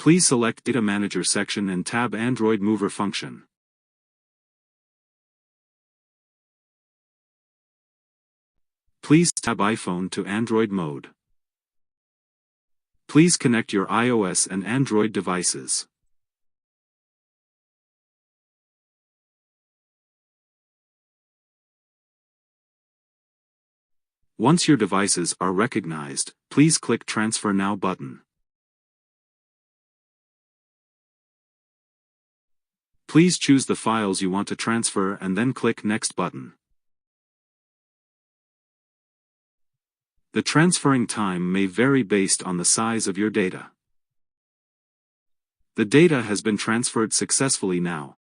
Please select Data Manager section and tab Android Mover function. Please tab iPhone to Android mode. Please connect your iOS and Android devices. Once your devices are recognized, please click Transfer Now button. Please choose the files you want to transfer and then click Next button. The transferring time may vary based on the size of your data. The data has been transferred successfully now.